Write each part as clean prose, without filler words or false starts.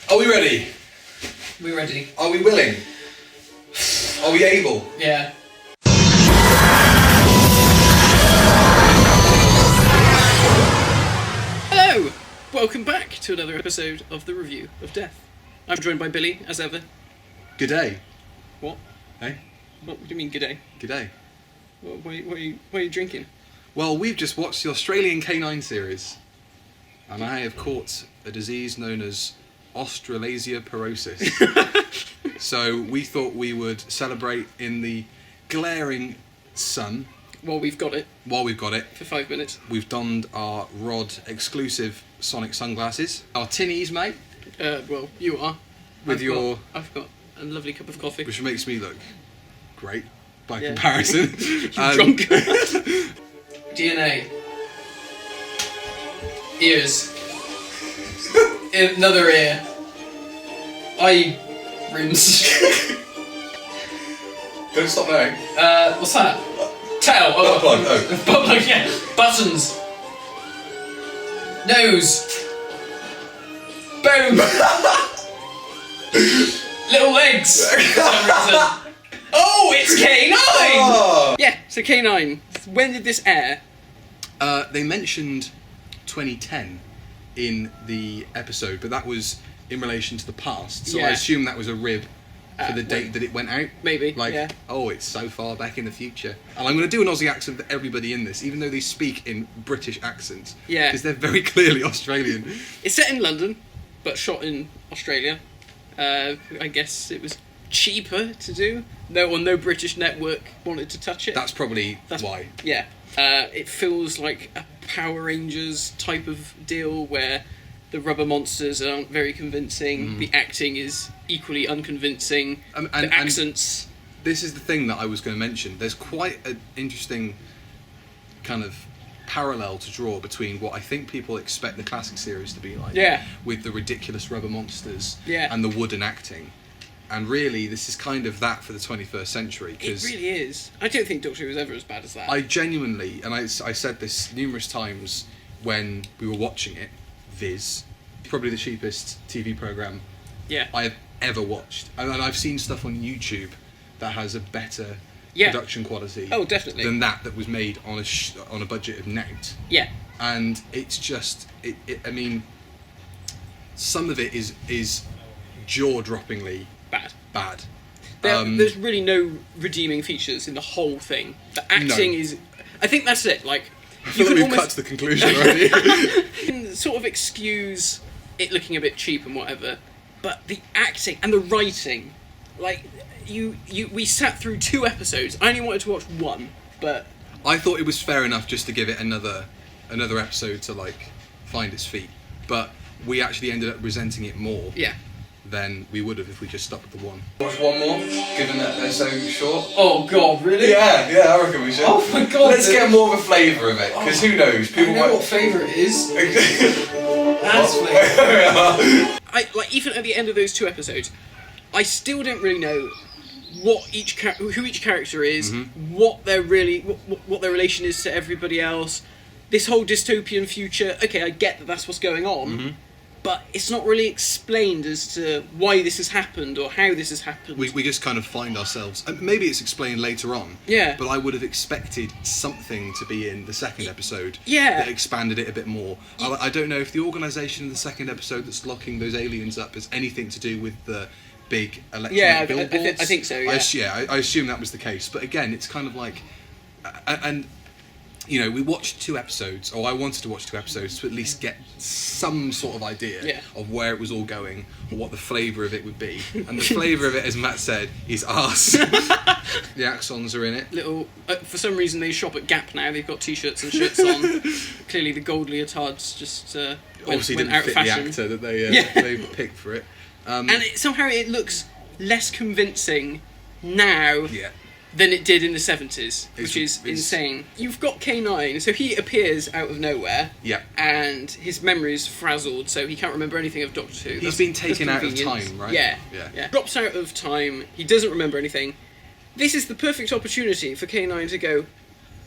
Are we ready? We're ready. Are we willing? Are we able? Yeah. Hello! Welcome back to another episode of The Review of Death. I'm joined by Billy, as ever. G'day. What? Hey? What do you mean, g'day? G'day. What are you drinking? Well, we've just watched the Australian K-9 series, and I have caught a disease known as Australasia porosis. So we thought we would celebrate in the glaring sun. Well, we've got it. While we've got it. For 5 minutes. We've donned our Rod exclusive Sonic sunglasses. Our tinnies, mate. Well, you are. I've got a lovely cup of coffee. Which makes me look great by comparison. Drunk. DNA. Ears. Another ear. Eye rims. Don't stop now. What's that? Tail. Butt plug. Oh. Butt plug, yeah. Buttons. Nose. Boom. Little legs. For some reason. Oh, it's K-9! Oh. Yeah, so K-9. When did this air? They mentioned 2010 in the episode, but that was in relation to the past, so I assume that was a rib for the date that it went out. Maybe, Like, oh, it's so far back in the future. And I'm going to do an Aussie accent for everybody in this, even though they speak in British accents. Yeah. Because they're very clearly Australian. It's set in London, but shot in Australia. I guess it was cheaper to do. No British network wanted to touch it. That's probably why. Yeah. It feels like a Power Rangers type of deal where the rubber monsters aren't very convincing, the acting is equally unconvincing, the accents... This is the thing that I was going to mention. There's quite an interesting kind of parallel to draw between what I think people expect the classic series to be like, with the ridiculous rubber monsters and the wooden acting. And really, this is kind of that for the 21st century. It really is. I don't think Doctor Who was ever as bad as that. I genuinely, and I said this numerous times when we were watching it, Viz, probably the cheapest TV programme I have ever watched. And I've seen stuff on YouTube that has a better production quality than that was made on a budget of naught. Yeah. And it's just, I mean, some of it is jaw-droppingly bad. There's really no redeeming features in the whole thing. The acting is... I think that's it. Like, I feel like we've cut to the conclusion already. You can sort of excuse it looking a bit cheap and whatever, but the acting and the writing, like, we sat through 2 episodes. I only wanted to watch 1, but... I thought it was fair enough just to give it another episode to, like, find its feet. But we actually ended up resenting it more. Yeah. Than we would have if we just stuck with the one. Watch one more, given that they're so short. Oh god, really? Yeah, I reckon we should. Oh my god. Let's get more of a flavour of it, because who knows? People might... what flavour it is. That's flavour. Even at the end of those 2 episodes, I still don't really know what who each character is, what their relation is to everybody else. This whole dystopian future. Okay, I get that that's what's going on. But it's not really explained as to why this has happened or how this has happened. We just kind of find ourselves... maybe it's explained later on. Yeah. But I would have expected something to be in the second episode that expanded it a bit more. I don't know if the organisation in the second episode that's locking those aliens up has anything to do with the big electronic billboards. I think so, yeah. I assume that was the case. But again, it's kind of like... And... You know, we watched 2 episodes, or I wanted to watch 2 episodes to at least get some sort of idea of where it was all going, or what the flavour of it would be. And the flavour of it, as Matt said, is arse. The Axons are in it. For some reason, they shop at Gap now. They've got t-shirts and shirts on. Clearly, the gold leotards just obviously went didn't out fit of fashion. the actor that they picked for it. And somehow it looks less convincing now. Yeah. Than it did in the 70s, which is insane. You've got K-9, so he appears out of nowhere, and his memory's frazzled, so he can't remember anything of Doctor Who. He's been taken out of time, right? Yeah. Drops out of time, he doesn't remember anything. This is the perfect opportunity for K-9 to go,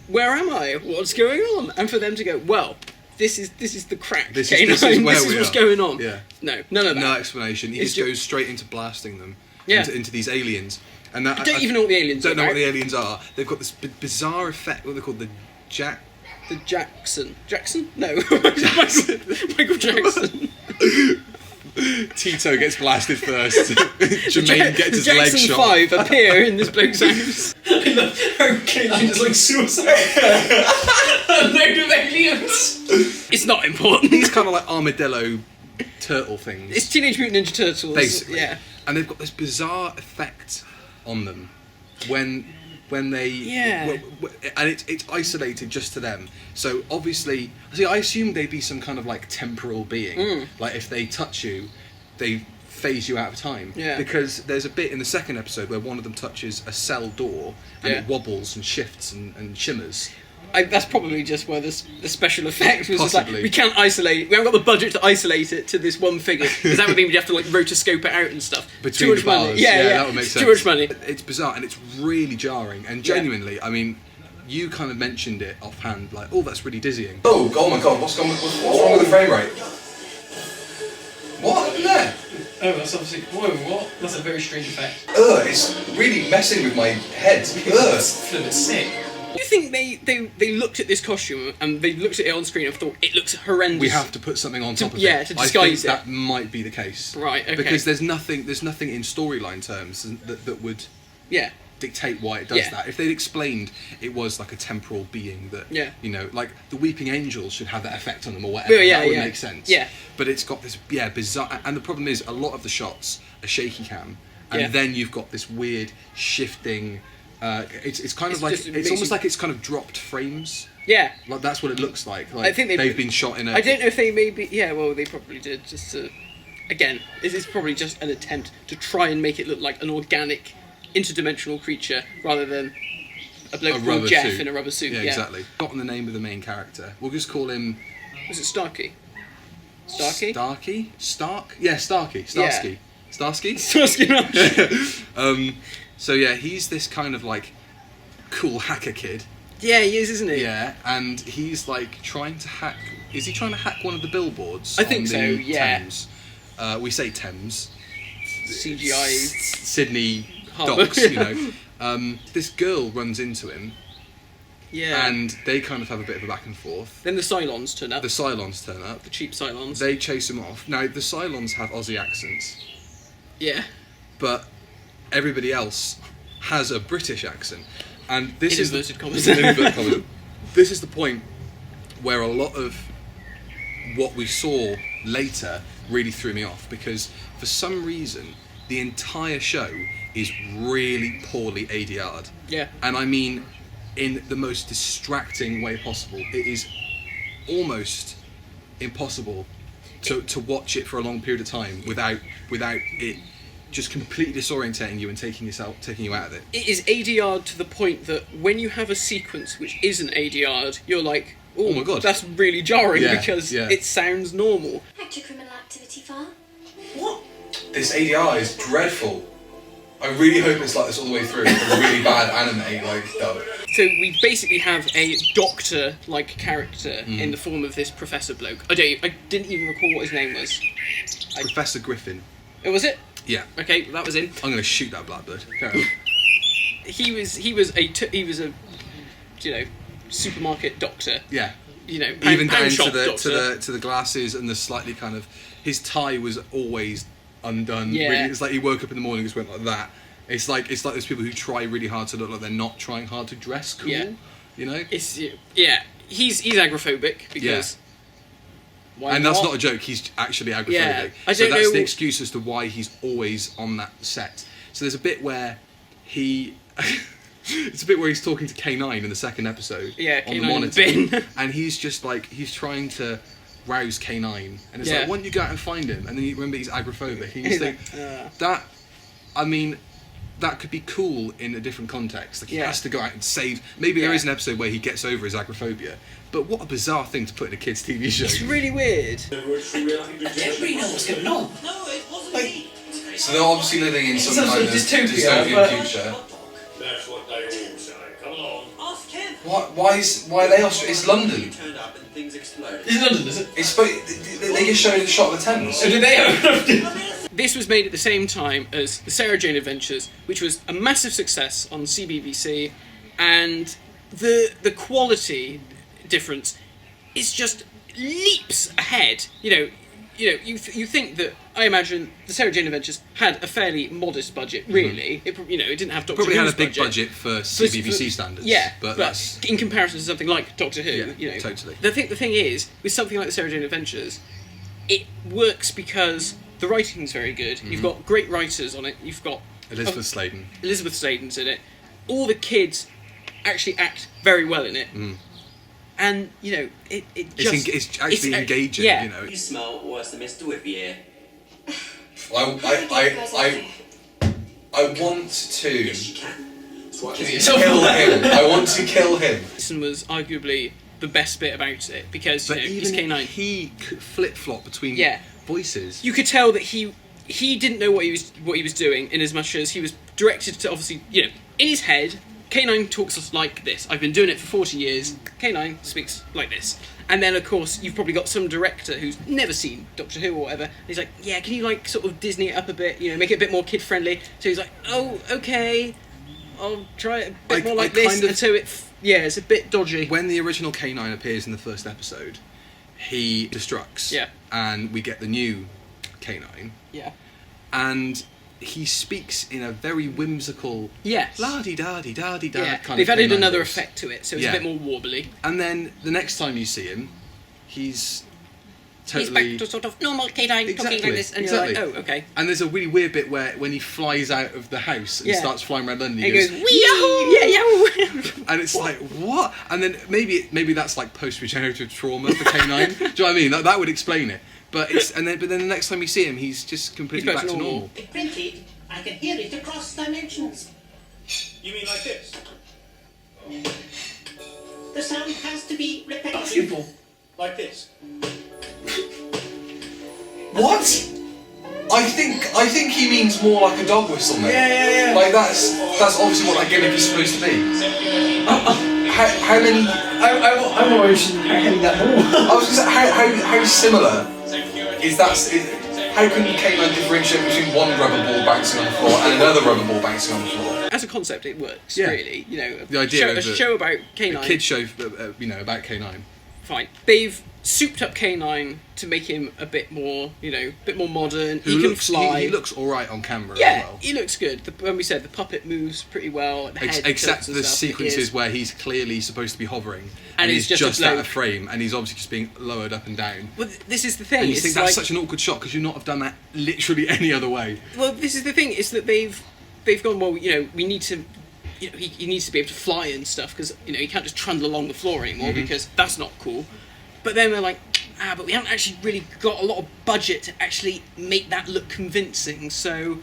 where am I? What's going on? And for them to go, well, this is the crack. This K-9. is where this is what's going on. Yeah. No, none of that. No explanation. He just goes straight into blasting them. Yeah. Into these aliens. And that, I don't even know what the aliens are. Don't know what the aliens are. They've got this bizarre effect. What are they called? The Jackson. No. Michael Jackson. Tito gets blasted first. Jermaine gets his leg Jackson shot. 5 appear in this bloke's house. K-9 is like suicide. A load of aliens. It's not important. These kind of like armadillo turtle things. It's Teenage Mutant Ninja Turtles. Basically. Yeah. And they've got this bizarre effect on them when they Yeah. and it's isolated just to them. So obviously, see, I assume they'd be some kind of like temporal being. Like if they touch you, they phase you out of time. Yeah. Because there's a bit in the second episode where one of them touches a cell door and Yeah. it wobbles and shifts and shimmers. That's probably just where the special effect was. Just Possibly. like, we can't isolate. We haven't got the budget to isolate it to this one figure because that would mean we'd have to like rotoscope it out and stuff. Between Too much the bars. money. Yeah, that would make sense. Too much money. It's bizarre and it's really jarring and genuinely. I mean, you kind of mentioned it offhand, like, oh, that's really dizzying. Oh my god, what's wrong with the frame rate? What happened there? Oh, that's obviously. Whoa, what? That's a very strange effect. It's really messing with my head. It's a bit sick. Do you think they looked at this costume and they looked at it on screen and thought it looks horrendous? We have to put something on top of it. Yeah, to disguise I think it. that might be the case. Right, okay. Because there's nothing in storyline terms that would Yeah. dictate why it does Yeah. that. If they'd explained it was like a temporal being that, Yeah. you know, like the weeping angels should have that effect on them or whatever, Well, yeah, that would yeah. make sense. Yeah. But it's got this, bizarre, and the problem is a lot of the shots are shaky cam, and Yeah. then you've got this weird shifting, it's kind of It's like, just- it's almost like it's kind of dropped frames. Yeah. Like that's what it looks like. Like I think they've been shot in a... I don't know if they maybe. Yeah, well, they probably did just to. Again, this is probably just an attempt to try and make it look like an organic, interdimensional creature rather than a bloke A called rubber Jeff suit. in a rubber suit. Yeah, exactly. Forgotten the name of the main character. We'll just call him... Was it Starkey? Starkey? Starkey? Stark? Yeah, Starkey. Starsky. Starsky? Starkey. So yeah, he's this kind of like cool hacker kid. Yeah, he is, isn't he? Yeah, and he's like trying to hack... Is he trying to hack one of the billboards? I think on so, the yeah. Thames? We say Thames. CGI. Sydney Harbour. docks, you know. This girl runs into him, Yeah. and they kind of have a bit of a back and forth. Then the Cylons turn up. The Cylons turn up. The cheap Cylons. They chase him off. Now, the Cylons have Aussie accents, Yeah. but everybody else has a British accent. And this In is inverted commas. in inverted commas. This is the point where a lot of what we saw later really threw me off, because for some reason the entire show is really poorly ADR'd. Yeah. And I mean in the most distracting way possible. It is almost impossible to watch it for a long period of time without it just completely disorientating you and taking you out of it. It is ADR'd to the point that when you have a sequence which isn't ADR'd, you're like, Oh my God. that's really jarring Yeah, because yeah. it sounds normal. Active criminal activity file. What? This ADR is dreadful. I really hope it's like this all the way through. It's really bad anime dub. So we basically have a doctor-like character in the form of this Professor bloke. I didn't even recall what his name was. Professor Griffin. Oh, was it? Yeah. Okay, that was him. I'm gonna shoot that blackbird. Carry on. He was a you know, supermarket doctor. Yeah. You know, Even down pound to shop the doctor. to the glasses and the slightly kind of his tie was always undone. Yeah. Really, it's like he woke up in the morning and just went like that. It's like those people who try really hard to look like they're not trying hard to dress cool. Yeah. You know. It's he's agoraphobic because. Why And that's not a joke. He's actually agoraphobic. Yeah, I So don't that's know- the excuse as to why he's always on that set. So there's a bit where he. It's a bit where he's talking to K-9 in the second episode. Yeah, on K-9 the in monitor, the bin. and he's just like he's trying to rouse K-9, and it's Yeah. like, why don't you go out and find him? And then you remember he's agoraphobic. And you just think like, that. I mean, that could be cool in a different context. Like he Yeah. has to go out and save. Maybe there Yeah. is an episode where he gets over his agoraphobia. But what a bizarre thing to put in a kids' TV show. It's really weird. Everybody knows what's going on. No, it wasn't Like- me. So they're obviously living in some Some kind sort of of dystopia, dystopian but- future. That's what they all say. Come along. Ask him. Why are they Australia? It's London. You turned up and things exploded. It's in London, is it? It's they just showed the shot of the Thames. So did they open up? This was made at the same time as the Sarah Jane Adventures, which was a massive success on CBBC, and the quality difference is just leaps ahead. You think that, I imagine the Sarah Jane Adventures had a fairly modest budget, really. It didn't have Doctor Probably Who's had a big budget for CBBC standards. Yeah, but that's in comparison to something like Doctor Who, totally. The thing is, with something like the Sarah Jane Adventures, it works because the writing's very good. You've got great writers on it. You've got Elizabeth Sladen. Elizabeth Sladen's in it. All the kids actually act very well in it. And It's actually engaging. Yeah. You smell worse than Mr. Whippier. I want to Yes, you can. kill him. I want to kill him. This was arguably the best bit about it because But he's even K-9. he could flip-flop between voices. You could tell that he didn't know what he was doing, in as much as he was directed to, obviously, in his head, K-9 talks like this. I've been doing it for 40 years. K-9 speaks like this. And then, of course, you've probably got some director who's never seen Doctor Who or whatever. And he's like, yeah, can you, sort of Disney it up a bit, make it a bit more kid-friendly? So he's like, oh, okay, I'll try it a bit more like this. And so it's a bit dodgy. When the original K-9 appears in the first episode, he destructs. Yeah. And we get the new K-9. Yeah. And he speaks in a very whimsical, Yes. la-di-da-di-da-di-da Yeah. kind They've of added K9 another voice. effect to it, so it's Yeah. a bit more warbly. And then the next time you see him, he's totally... He's back to sort of normal K-9 talking Exactly, like this, and exactly. you're like, oh, okay. And there's a really weird bit where when he flies out of the house and Yeah. starts flying around London, And he goes, wee! Yeah, yahoo! and it's like, what? And then maybe that's like post-regenerative trauma for K9. Do you know what I mean? That would explain it. But then the next time you see him, he's just completely back to normal. It printed. I can hear it across dimensions. You mean like this? The sound has to be repetitive. Simple. Like this? What? I think he means more like a dog whistle, mate. Yeah. Like that's obviously what that gimmick is supposed to be. How many? I'm more interested in heading that ball. I was gonna say how similar is that? How can K-9 differentiate between one rubber ball bouncing on the floor and another rubber ball bouncing on the floor? As a concept, it works, Yeah. really. The idea a of show about K-9. A kid show, about K-9. Fine. They've souped up K-9 to make him a bit more, modern. He can fly. He looks all right on camera yeah, as well. he looks good. When we said the puppet moves pretty well. The head Except tilts and the stuff, sequences where he's clearly supposed to be hovering And he's he's just a out bloke. of frame and he's obviously just being lowered up and down. Well, this is the thing. And you it's think that's such an awkward shot because you not have done that literally any other way. Well, this is the thing. Is that they've gone, well, we need to. He needs to be able to fly and stuff because he can't just trundle along the floor anymore because that's not cool. But then they're like, but we haven't actually really got a lot of budget to actually make that look convincing. So,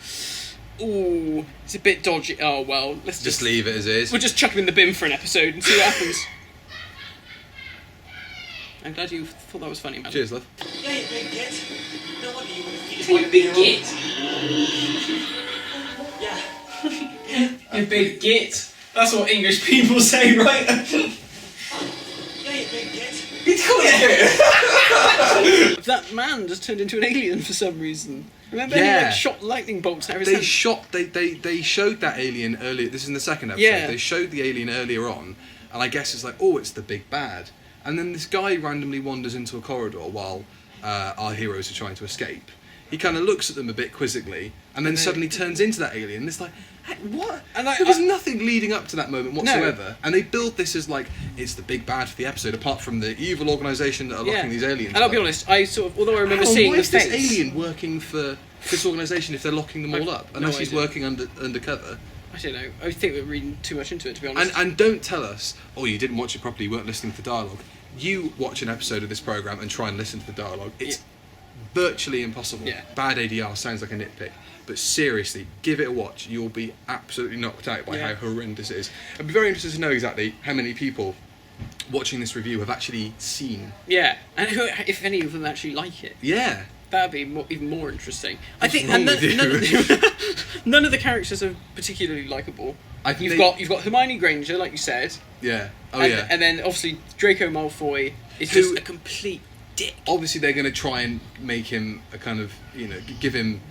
it's a bit dodgy. Oh well, let's Just leave it as is. We'll just chuck him in the bin for an episode and see what happens. I'm glad you thought that was funny, man. Cheers, love. Yeah, you big git. No wonder you would have needed You one big beer. git. Yeah. You big git. That's what English people say, right? Yeah, you big git. That man just turned into an alien for some reason. Remember Yeah. he shot lightning bolts out of his hand? They showed that alien earlier. This is in the second episode. Yeah. They showed the alien earlier on, and I guess it's like, oh, it's the big bad. And then this guy randomly wanders into a corridor while our heroes are trying to escape. He kind of looks at them a bit quizzically, and then suddenly turns into that alien. And it's like, hey, what? And There was nothing leading up to that moment whatsoever. And they build this as like, it's the big bad for the episode, apart from the evil organisation that are locking these aliens And I'll be up. honest, although I remember Hang on, seeing why the is this face. alien working for this organisation if they're locking them all up? Unless he's idea. working undercover. I don't know. I think we're reading too much into it, to be honest. And don't tell us, oh, you didn't watch it properly, you weren't listening to the dialogue. You watch an episode of this programme and try and listen to the dialogue. It's virtually impossible. Yeah. Bad ADR sounds like a nitpick. But seriously, give it a watch. You'll be absolutely knocked out by how horrendous it is. I'd be very interested to know exactly how many people watching this review have actually seen. Yeah, and if any of them actually like it. Yeah. That'd be even more interesting. I What's think wrong and with none of the characters are particularly likable. I think You've got Hermione Granger, like you said. Yeah. Oh, and, yeah. And then obviously Draco Malfoy is Who- just a complete dick. Obviously, they're going to try and make him a kind of, give him,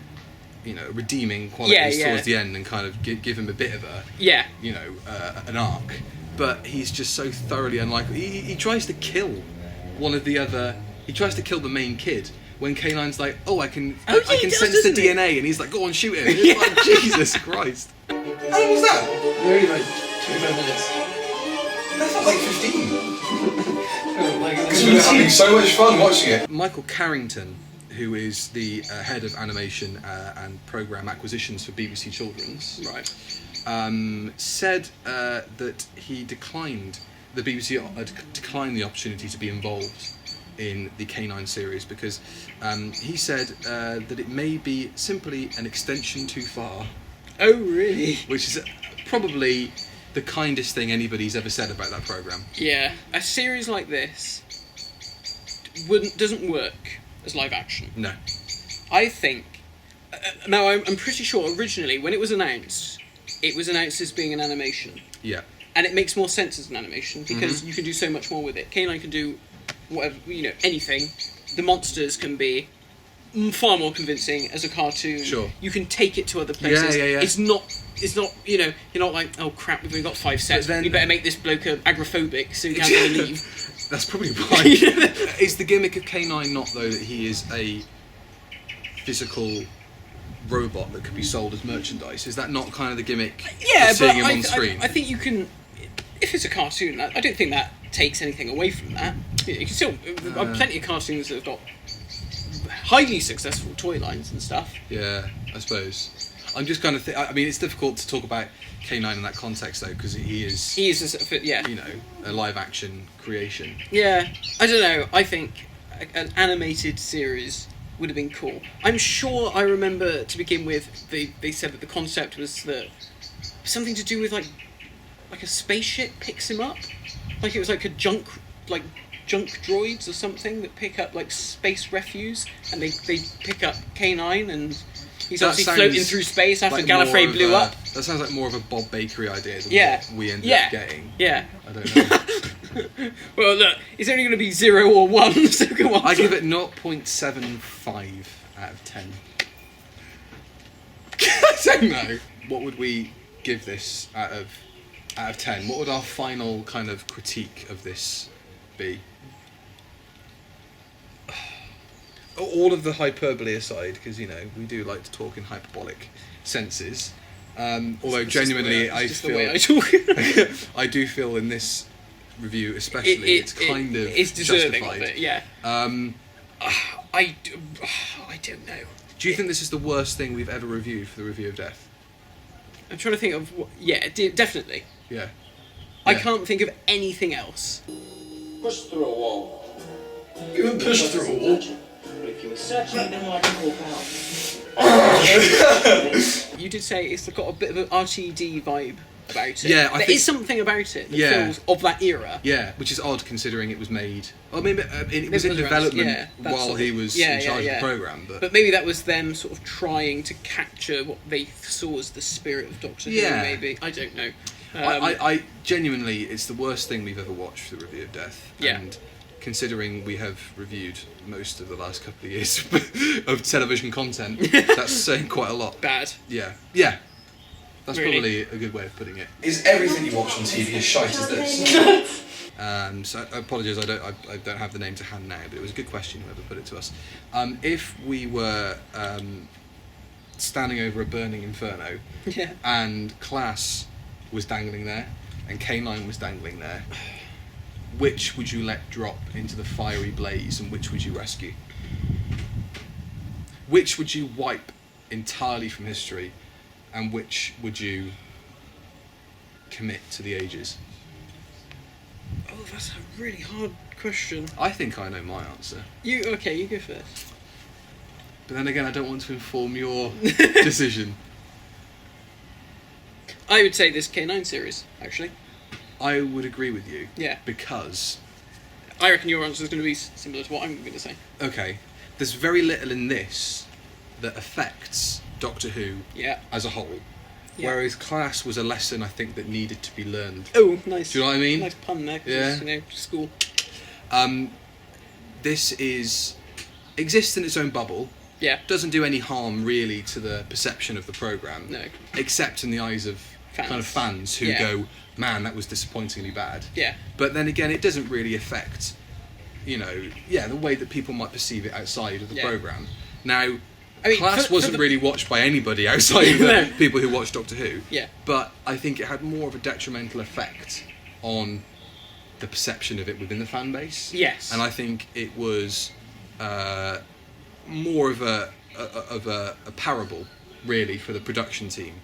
redeeming qualities Yeah. towards the end, and kind of give him a bit of a, Yeah. an arc. But he's just so thoroughly unlikely. He tries to kill one of the other. He tries to kill the main kid. When K-9's like, I can does, sense the doesn't he? DNA, and he's like, go on, shoot him. It's like, Jesus Christ. How long was that? Only like 25 minutes. That felt like 15. Like, Because we were having so much fun watching it. Michael Carrington, who is the head of animation and program acquisitions for BBC Children's, said that he declined the BBC declined the opportunity to be involved in the K-9 series because he said that it may be simply an extension too far. Oh, really? Which is probably the kindest thing anybody's ever said about that programme. Yeah. A series like this doesn't work as live action. No. I think... now, I'm pretty sure originally, when it was announced as being an animation. Yeah. And it makes more sense as an animation because you can do so much more with it. K-9 can do whatever, anything. The monsters can be far more convincing as a cartoon. Sure. You can take it to other places. Yeah. It's not, you're not like, oh crap, we've only got 5 sets. Then- We better make this bloke agoraphobic so he can't really leave. That's probably why. Is the gimmick of K-9 not, though, that he is a physical robot that could be sold as merchandise? Is that not kind of the gimmick Yeah, of seeing but him on screen? I think you can, if it's a cartoon, I don't think that takes anything away from that. You can still, plenty of cartoons that have got highly successful toy lines and stuff. Yeah, I suppose. I'm just kind of I mean, it's difficult to talk about K-9 in that context, though, because he is a sort of, yeah. a live-action creation. Yeah, I don't know. I think an animated series would have been cool. I'm sure I remember to begin with, they said that the concept was that something to do with like a spaceship picks him up, like it was like a junk droids or something that pick up like space refuse, and they pick up K-9 and he's That obviously sounds floating through space after like Gallifrey more of blew a- up. That sounds like more of a Bob Bakery idea than Yeah. what we ended Yeah. up getting. Yeah. I don't know. Well, look, it's only going to be 0 or 1, so go on. I give it 0.75 out of 10. I don't know. What would we give this out of 10? What would our final kind of critique of this be? All of the hyperbole aside, because we do like to talk in hyperbolic senses. Although genuinely, I It's just the feel way I talk. I do feel in this review, especially, it's kind of it's deserving justified. of it. Yeah. I don't know. Do you think this is the worst thing we've ever reviewed for the review of Death? I'm trying to think of what. Yeah, definitely. Yeah. I Yeah. can't think of anything else. Push through a wall. You would push through a wall. But if you were searching, then I can walk out. You did say it's got a bit of an RTD vibe about it. Yeah, I There think- is something about it that Yeah. feels of that era. Yeah, which is odd considering it was made. I mean, it was Maybe in around- development yeah, that while sort he of- was yeah, in yeah, charge yeah. of the program. But maybe that was them sort of trying to capture what they saw as the spirit of Doctor Yeah. Who. Maybe I don't know. I genuinely, it's the worst thing we've ever watched for the review of Death. Yeah. And considering we have reviewed most of the last couple of years of television content, that's saying quite a lot. Bad. Yeah. Yeah. That's Really? probably a good way of putting it. Is everything you watch on TV as shite as this? So I apologise, I don't have the name to hand now, but it was a good question whoever put it to us. If we were standing over a burning inferno Yeah. and Class was dangling there and K-9 was dangling there, which would you let drop into the fiery blaze and which would you rescue? Which would you wipe entirely from history and which would you commit to the ages? Oh, that's a really hard question. I think I know my answer. You go first. But then again, I don't want to inform your decision. I would say this K-9 series, actually. I would agree with you. Yeah. Because, I reckon your answer is going to be similar to what I'm going to say. okay, there's very little in this that affects Doctor Who Yeah. as a whole. Yeah. Whereas Class was a lesson, I think, that needed to be learned. Oh, nice. Do you know what I mean? Nice pun there. 'Cause Yeah. it's, school. this exists in its own bubble. Yeah. Doesn't do any harm really to the perception of the program. No. Except in the eyes of fans who go, man, that was disappointingly bad. Yeah. But then again, it doesn't really affect, the way that people might perceive it outside of the program. Now, Class wasn't really watched by anybody outside of the people who watched Doctor Who. Yeah. But I think it had more of a detrimental effect on the perception of it within the fan base. Yes. And I think it was more of a parable, really, for the production team,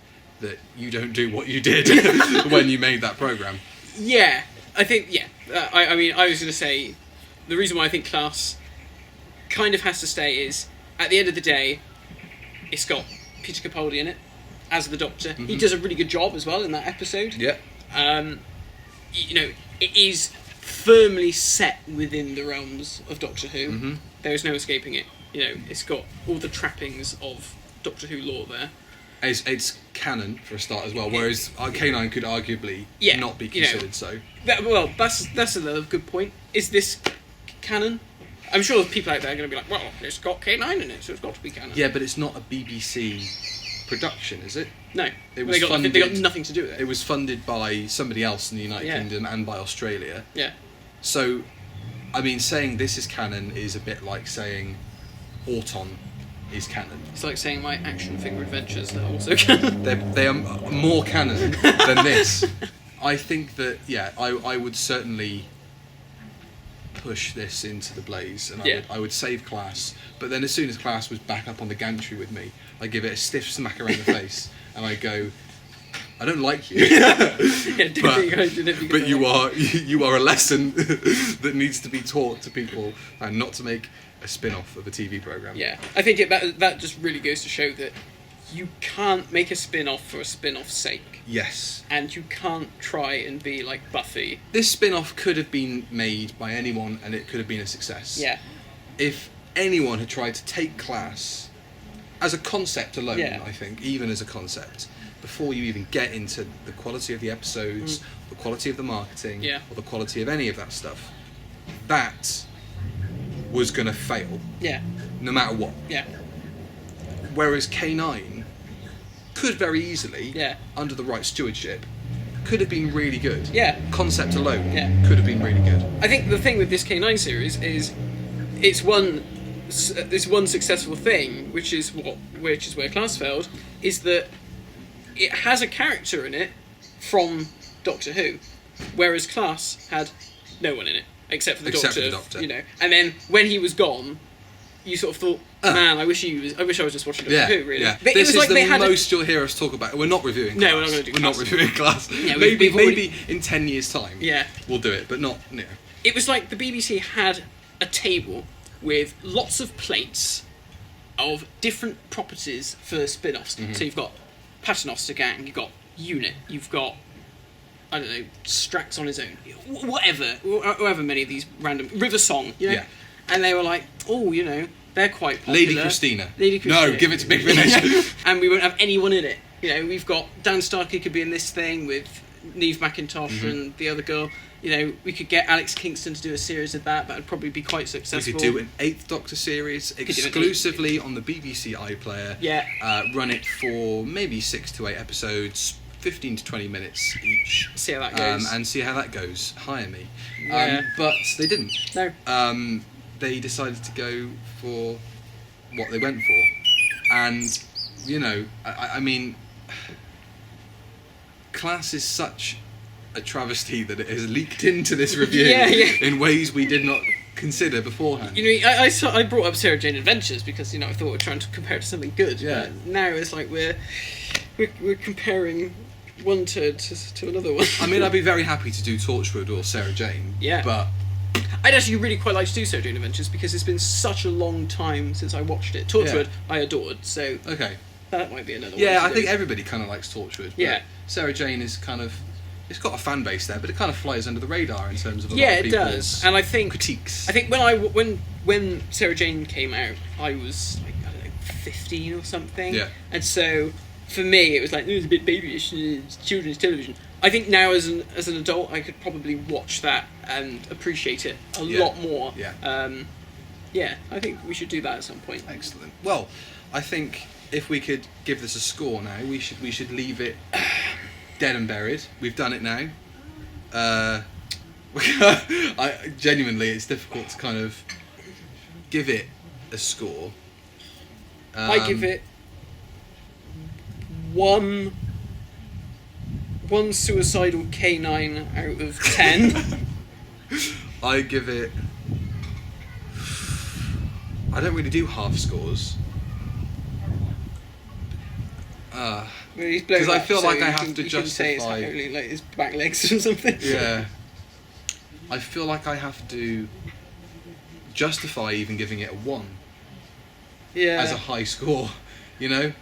that you don't do what you did when you made that program. Yeah, I think, I mean, I was going to say, the reason why I think Class kind of has to stay is, at the end of the day, it's got Peter Capaldi in it, as the Doctor. He does a really good job as well in that episode. Yeah. It is firmly set within the realms of Doctor Who. There is no escaping it. It's got all the trappings of Doctor Who lore there. It's canon for a start as well, whereas K-9 could arguably not be considered so. That's another good point. Is this canon? I'm sure people out there are going to be like, well, it's got K-9 in it, so it's got to be canon. Yeah, but it's not a BBC production, is it? No, it was they got nothing to do with it. It was funded by somebody else in the United Kingdom and by Australia. Yeah. So, I mean, saying this is canon is a bit like saying Auton is canon. It's like saying my action figure adventures are also canon. They are more canon than this. I think that, I would certainly push this into the blaze, and I would save Class, but then as soon as Class was back up on the gantry with me, I give it a stiff smack around the face, and I go, I don't like you, but you are a lesson that needs to be taught to people, and not to make a spin-off of a TV program. Yeah, I think that just really goes to show that you can't make a spin-off for a spin-off's sake. Yes. And you can't try and be like Buffy. This spin-off could have been made by anyone, and it could have been a success. Yeah. If anyone had tried to take Class as a concept alone, I think, even as a concept, before you even get into the quality of the episodes, the quality of the marketing, or the quality of any of that stuff, that was going to fail. Yeah. No matter what. Yeah. Whereas K-9 could very easily, under the right stewardship, could have been really good. Yeah. Concept alone could have been really good. I think the thing with this K-9 series is it's one successful thing, which is where Class failed, is that it has a character in it from Doctor Who, whereas Class had no one in it except for the Doctor. And then when he was gone, you sort of thought, man, I wish I was just watching Doctor Who, really. Yeah. This is the most you'll hear us talk about. We're not reviewing Class. No, we're not going to do Class. We're not reviewing Class. Yeah, maybe in 10 years' time we'll do it, but not... It was like the BBC had a table with lots of plates of different properties for spin-offs. So you've got Paternoster Gang, you've got Unit, you've got, I don't know, Strax on his own, however many of these random... River Song, Yeah. And they were like, they're quite popular. Lady Christina. No, give it to Big Finish. And we won't have anyone in it. We've got Dan Starkey could be in this thing with Neve McIntosh and the other girl. We could get Alex Kingston to do a series of that. That would probably be quite successful. We could do an 8th Doctor series exclusively on the BBC iPlayer. Yeah. Run it for maybe 6 to 8 episodes, 15 to 20 minutes each. See how that goes. And see how that goes. Hire me. Yeah. But they didn't. No. They decided to go for what they went for. And, I mean, Class is such a travesty that it has leaked into this review in ways we did not consider beforehand. I brought up Sarah Jane Adventures because, I thought we were trying to compare it to something good. Yeah. But now it's like we're comparing one to another one. I mean, I'd be very happy to do Torchwood or Sarah Jane. Yeah. But I'd actually really quite like to do Sarah Jane Adventures because it's been such a long time since I watched it. Torchwood I adored, so that might be another one. Yeah, I think everybody kind of likes Torchwood. Yeah. Sarah Jane is kind of... It's got a fan base there, but it kind of flies under the radar in terms of a lot it of people's does. And I think critiques. I think when Sarah Jane came out, I was like, I don't know, 15 or something. Yeah. And so for me, it was like, it's a bit babyish, it's children's television. I think now as an adult, I could probably watch that and appreciate it a lot more. Yeah. Yeah, I think we should do that at some point. Excellent. Well, I think if we could give this a score now, we should leave it dead and buried. We've done it now. Genuinely, it's difficult to kind of give it a score. I give it one suicidal K-9 out of 10. I give it. I don't really do half scores. Because I feel like I have to justify. It's like his back legs or something. Yeah. I feel like I have to justify even giving it a 1 Yeah. as a high score, you know?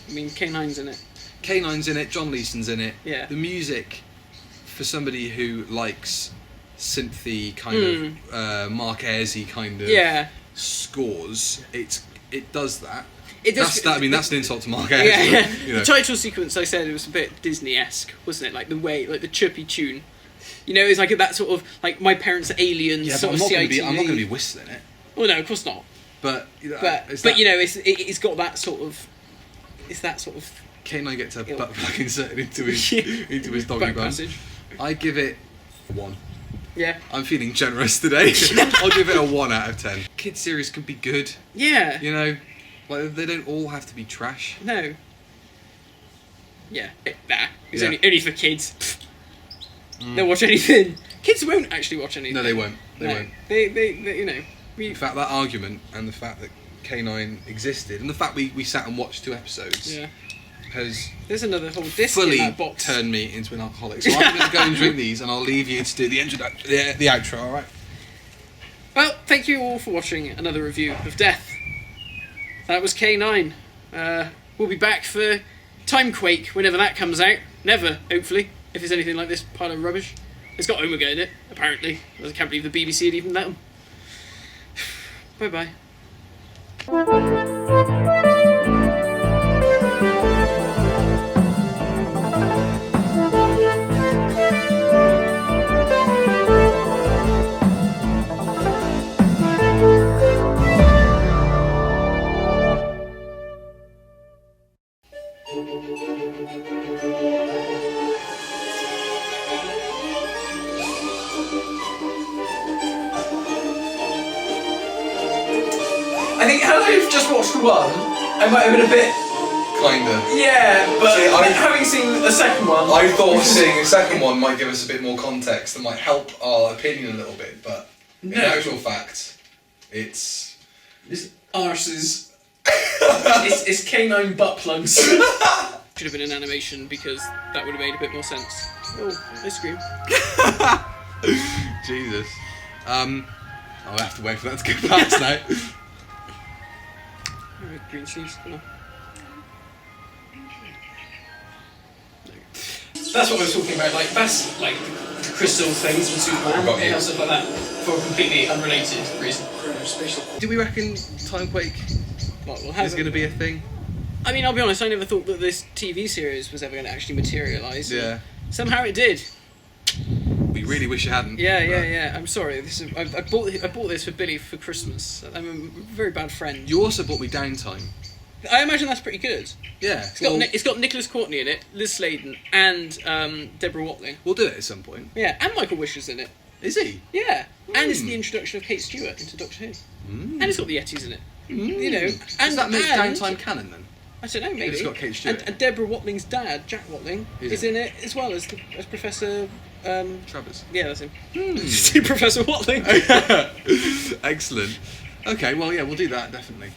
I mean, K-9's in it. K-9's in it, John Leeson's in it. Yeah. The music, for somebody who likes synthy kind of Mark Ayresy kind of scores, it does that. It does. That's an insult to Mark Ayresy. Yeah, yeah. You know. The title sequence, I said, it was a bit Disney-esque, wasn't it? Like the way, like the chirpy tune. You know, it's like that sort of like My Parents Are Aliens Yeah, sort but of CITV. I'm not going to be whistling it. Well, no, of course not. But you know, But you know, it's got that sort of. It's that sort of. K-9 gets a butt plug inserted into his doggy back bum. passage. I give it a 1. Yeah. I'm feeling generous today. I'll give it a 1 out of 10. Kids series can be good. Yeah. You know, like they don't all have to be trash. No. Yeah. Nah. It's Yeah. only for kids. They'll watch anything. Kids won't actually watch anything. No, they won't. They won't. They you know. In fact, that argument and the fact that K-9 existed and the fact we sat and watched 2 episodes has There's another whole disc fully in that box. turned me into an alcoholic. So I'm going to go and drink these and I'll leave you to do the outro, alright? Well, thank you all for watching another review of Death. That was K-9. We'll be back for Timequake whenever that comes out. Never, hopefully, if it's anything like this pile of rubbish. It's got Omega in it, apparently. I can't believe the BBC had even let them. Bye-bye. I think having just watched 1, I might have been a bit. Kinda. Yeah, but See, having seen the second one. I thought seeing a second one might give us a bit more context and might help our opinion a little bit, but in actual fact, it's arses. it's K-9 butt plugs. Should have been an animation because that would have made a bit more sense. Oh, ice cream. Jesus. I'll have to wait for that to go past now. Alright, green sleeves. Come on. That's what I was talking about. Like that's like the crystal things from Superman. Got you. And stuff like that for a completely unrelated reason. Do we reckon Timequake Well, we'll is have going to be a thing? I mean, I'll be honest, I never thought that this TV series was ever going to actually materialise. Yeah. Somehow it did. We really wish it hadn't. Yeah. I'm sorry. I bought this for Billy for Christmas. I'm a very bad friend. You also bought me Downtime. I imagine that's pretty good. Yeah. It's got Nicholas Courtney in it, Liz Sladen, and Deborah Watling. We'll do it at some point. Yeah, and Michael Wisher's in it. Is he? Yeah, and it's the introduction of Kate Stewart into Doctor Who, and it's got the Yetis in it. You know, Does and that make and- Downtime canon then? I don't know, maybe. It's got Kate Stewart. And Deborah Watling's dad, Jack Watling, is in it as well as Professor. Travers. Yeah, that's him. Professor Watling. Excellent. Okay, well, yeah, we'll do that, definitely.